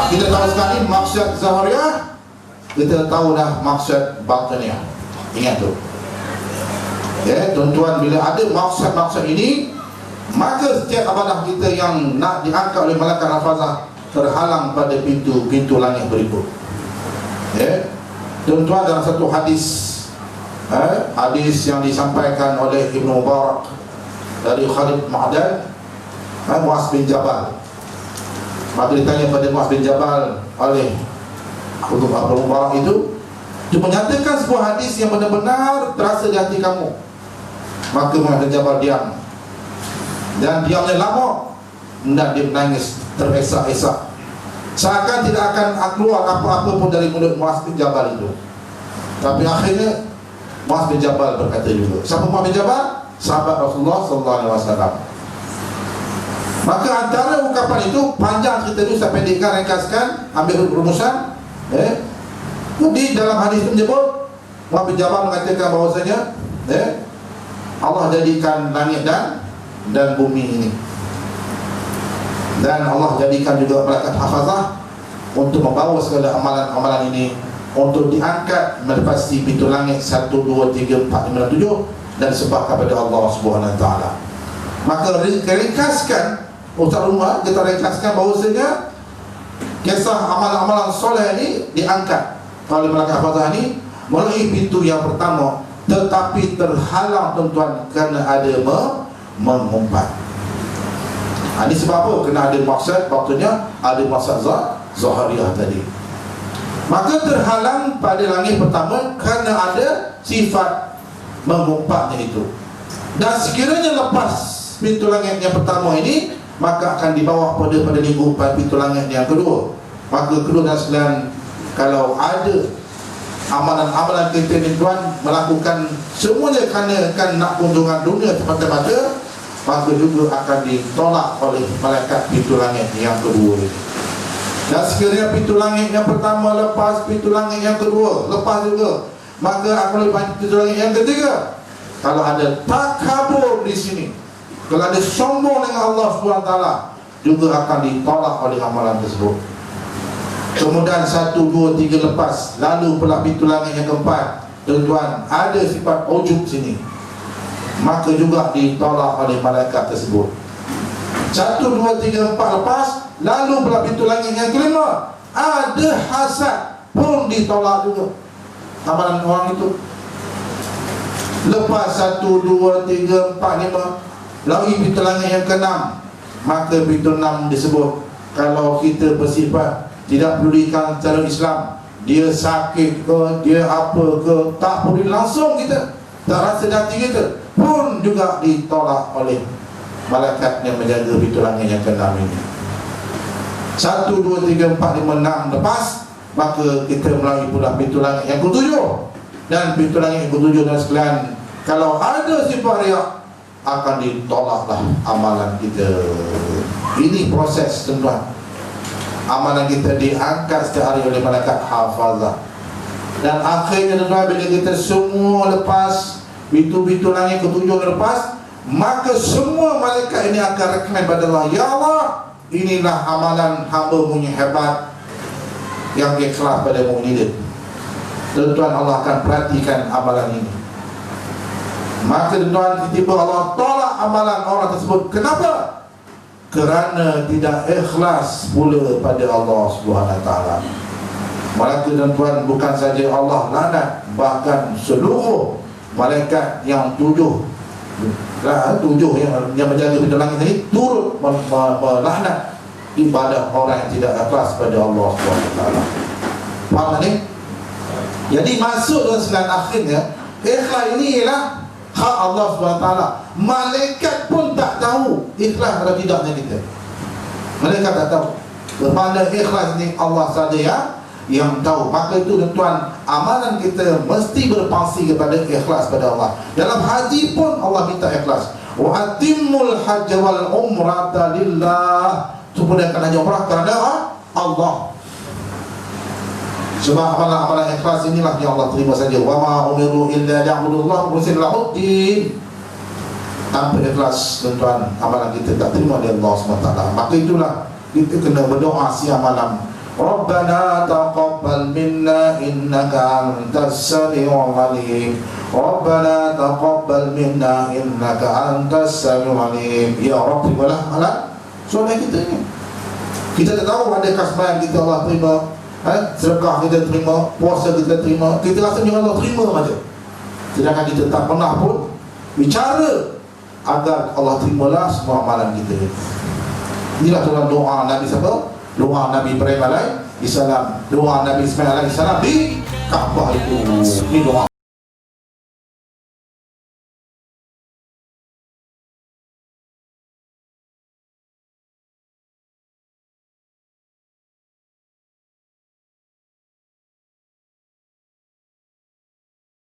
Kita tahu sekali maksud zahiriyah, kita tahu dah maksud batiniyah. Ingat tu. Ya, tuan-tuan, bila ada maksud-maksud ini, maka setiap ibadah kita yang nak diangkat oleh malaikat hafazah terhalang pada pintu-pintu langit berikut. Ya, tuan-tuan, dalam satu hadis, hadis yang disampaikan oleh Ibnu Mubarak dari Khalid Ma'dan, Muaz bin Jabal. Maka ditanya pada Muaz bin Jabal oleh Ibnu Mubarak itu, dia menyatakan sebuah hadis yang benar-benar terasa di hati kamu. Maka Muaz bin Jabal diam, dan diamnya lama, dan dia menangis teresak-esak, seakan tidak akan keluar apa-apa pun dari mulut Muaz bin Jabal itu. Tapi akhirnya Muaz bin Jabal berkata juga. Siapa Muaz bin Jabal? Sahabat Rasulullah SAW. Maka antara ungkapan itu, panjang cerita itu, saya pendekkan, ringkaskan, ambil rumusan. Di dalam hadis itu menyebut, Muaz bin Jabal mengatakan bahawasanya Allah jadikan langit dan bumi ini, dan Allah jadikan juga malaikat hafazah untuk membawa segala amalan-amalan ini untuk diangkat melepasi pintu langit 1, 2, 3, 4, 5, 7 dan sebab kepada Allah Subhanahu Wa Taala. Maka ringkaskan, Ustaz Umar, kita ringkaskan bahawasanya kisah amalan-amalan soleh ini diangkat oleh malaikat hafazah ini melalui pintu yang pertama, tetapi terhalang, tuan-tuan, kerana ada mengumpat. Ini sebab apa? Kena ada maksud, waktunya ada maksud zahiriyah tadi. Maka terhalang pada langit pertama kerana ada sifat mengumpatnya itu. Dan sekiranya lepas pintu langit yang pertama ini, maka akan dibawa pada minggu pintu langit yang kedua. Maka kedua dan sekalian, kalau ada amalan-amalan kita ni, tuan, melakukan semuanya kerana nak kunjungan dunia semata-mata, maka juga akan ditolak oleh malaikat pintu langit yang kedua ini. Dan sekiranya pintu langit yang pertama lepas, pintu langit yang kedua lepas juga, maka akan lepas pintu langit yang ketiga. Kalau ada takabur di sini, kalau ada sombong dengan Allah SWT, juga akan ditolak oleh amalan tersebut. Kemudian 1, 2, 3 lepas, lalu pula pintu langit yang keempat, tuan-tuan, ada sifat ujub sini, maka juga ditolak oleh malaikat tersebut. 1, 2, 3, 4 lepas, lalu pula pintu langit yang kelima, ada hasad, pun ditolak juga amalan orang itu. Lepas 1, 2, 3, 4, 5, lalu pintu langit yang keenam, maka pintu 6 disebut, kalau kita bersifat tidak pedulikan cara Islam, dia sakit ke, dia apa ke, tak peduli langsung kita, tak rasa di hati kita, pun juga ditolak oleh malaikat yang menjaga pintu langit yang keenam ini. 1, 2, 3, 4, 5, 6 lepas, maka kita melalui pula pintu langit yang ketujuh. Dan pintu langit yang ketujuh dan sekalian, kalau ada sifat riak, akan ditolaklah amalan kita. Ini proses, tuan-tuan. Amalan kita diangkat setiap hari oleh malaikat hafazah. Dan akhirnya, tuan-tuan, bila kita semua lepas, pintu-pintu langit ketujuh lepas, maka semua malaikat ini akan reklaim pada Allah, ya Allah, inilah amalan hamba-Mu yang hebat, yang ikhlas pada mu'minin. Tuan-tuan, Allah akan perhatikan amalan ini. Maka, tuan-tuan, tiba-tiba Allah tolak amalan orang tersebut. Kenapa? Kerana tidak ikhlas pula pada Allah Subhanahu Wa Taala. Maka, tuan-tuan, bukan saja Allah laknat, bahkan seluruh malaikat yang tujuh yang menjaga pintu langit ini turut melaknat ibadah orang yang tidak ikhlas pada Allah Subhanahu Wa Taala. Faham ni? Jadi maksud dan selain akhirnya, ikhlas ini ialah hak Allah SWT. Malaikat pun tak tahu ikhlas atau tidaknya kita. Malaikat tak tahu. Bermakna ikhlas ni Allah saja yang tahu. Maka itu, tuan-tuan, amalan kita mesti berpangsi kepada ikhlas pada Allah. Dalam haji pun Allah minta ikhlas. Wa atimmul hajj wal umrata lillah. Sempurnakan haji umrah kerana Allah. Sebab amalan-amalan ikhlas inilah yang Allah terima saja. Wa ma umiru illa liya'budullaha mukhlisina lahu-d-din. Tanpa ikhlas, tuan-tuan, amalan kita tak terima oleh Allah SWT. Maka itulah kita kena berdoa siang malam Rabbana taqabbal minna innaka antas samiul alim. Rabbana taqabbal minna innaka antas samiul alim. Ya Rabb, terimalah amalan solat kita ni. Kita tak tahu adakah sembahyang kita Allah terima, sedekah kita terima, puasa kita terima. Kita rasa ni Allah terima saja, sedangkan kita tak pernah pun bicara agar Allah terimalah semua amalan kita. Inilah dalam doa Nabi siapa? Doa Nabi Ibrahim alaihi salam, doa Nabi Ismail alaihi salam di Kaabah itu. Ini doa